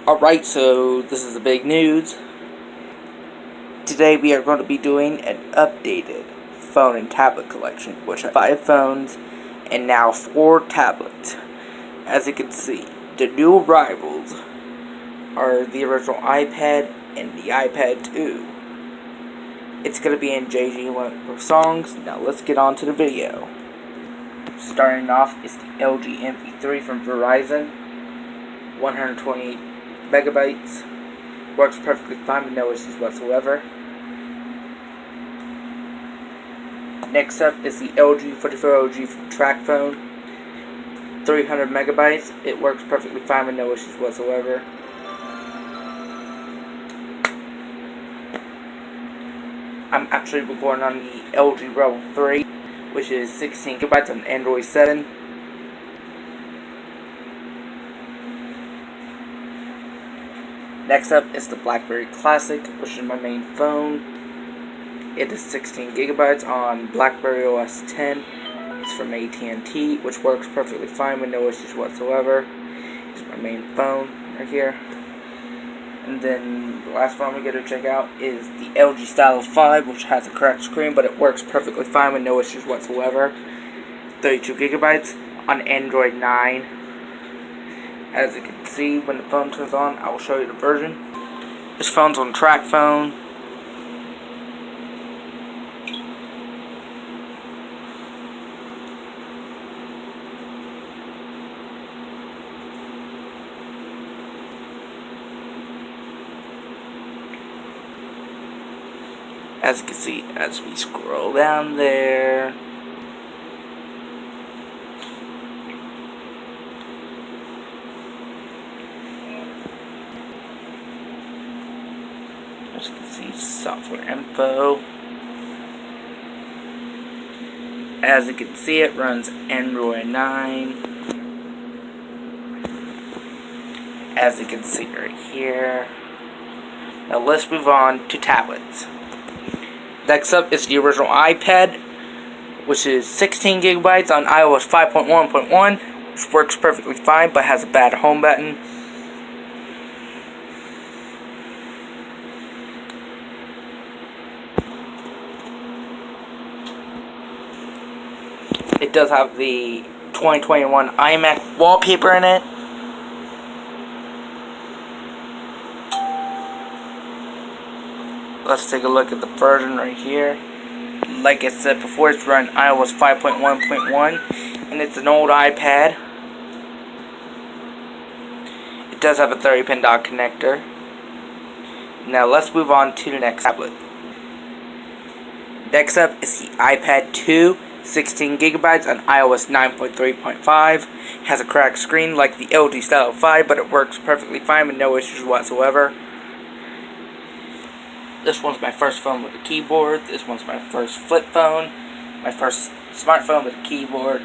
Alright, so this is the big news. Today we are going to be doing an updated phone and tablet collection, which has 5 phones and now 4 tablets. As you can see, the new arrivals are the original iPad and the iPad 2. It's going to be in JG1 songs. Now let's get on to the video. Starting off is the LG MP3 from Verizon. 128 megabytes. Works perfectly fine with no issues whatsoever. Next up is the LG 44OG from Tracfone. 300 megabytes. It works perfectly fine with no issues whatsoever. I'm actually recording on the LG Rebel 3, which is 16 gigabytes on Android 7. Next up is the Blackberry Classic, which is my main phone. It is 16 gigabytes on Blackberry OS 10. It's from AT&T, which works perfectly fine with no issues whatsoever. It's my main phone right here. And then the last phone we get to check out is the LG Stylo 5, which has a cracked screen, but it works perfectly fine with no issues whatsoever. 32 gigabytes on Android 9. As you can see, when the phone turns on, I will show you the version. This phone's on Tracfone. As you can see, as we scroll down there, as you can see, software info. As you can see, it runs Android 9. As you can see right here. Now let's move on to tablets. Next up is the original iPad, which is 16 gigabytes on iOS 5.1.1, which works perfectly fine but has a bad home button. It does have the 2021 iMac wallpaper in it. Let's take a look at the version right here. Like I said before, it's running iOS 5.1.1, and it's an old iPad. It does have a 30-pin dock connector. Now let's move on to the next tablet. Next up is the iPad 2, 16 gigabytes on iOS 9.3.5. It has a cracked screen like the LG Stylo 5, but it works perfectly fine with no issues whatsoever. This one's my first phone with a keyboard. This one's my first flip phone. My first smartphone with a keyboard.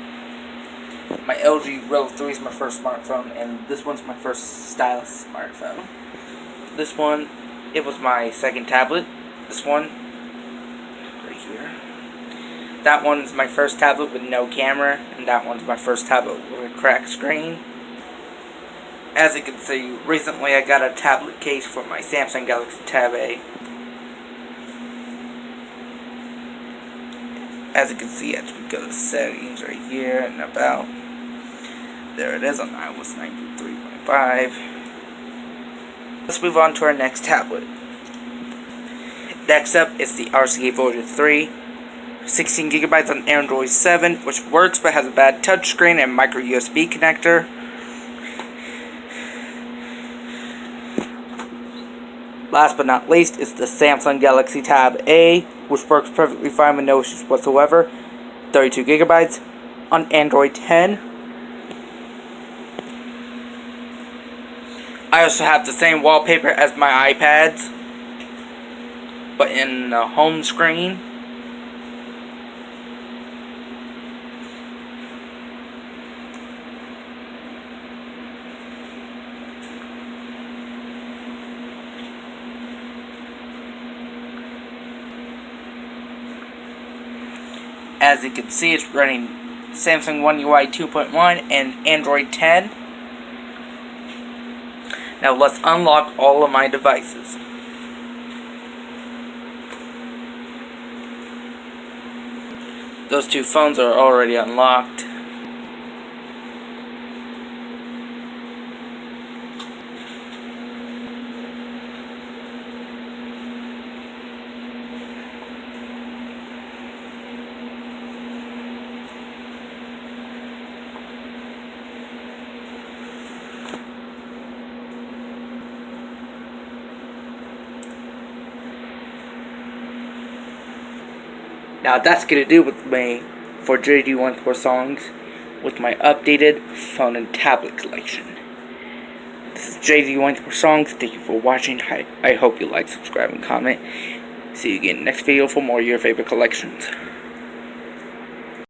My LG Rebel 3 is my first smartphone, and this one's my first stylus smartphone. This one, it was my second tablet. This one, right here. That one's my first tablet with no camera, and that one's my first tablet with a cracked screen. As you can see, recently I got a tablet case for my Samsung Galaxy Tab A. As you can see, as we go to settings right here and about, there it is on iOS 9.3.5. Let's move on to our next tablet. Next up is the RCA Voyager 3, 16 gigabytes on Android 7, which works but has a bad touchscreen and micro USB connector. Last but not least is the Samsung Galaxy Tab A, which works perfectly fine with no issues whatsoever. 32 gigabytes on Android 10. I also have the same wallpaper as my iPads, but in the home screen. As you can see, it's running Samsung One UI 2.1 and Android 10. Now let's unlock all of my devices. Those two phones are already unlocked. Now that's gonna do with me for JD14 songs with my updated phone and tablet collection. This is JD14 songs. Thank you for watching. I hope you like, subscribe, and comment. See you again next video for more of your favorite collections.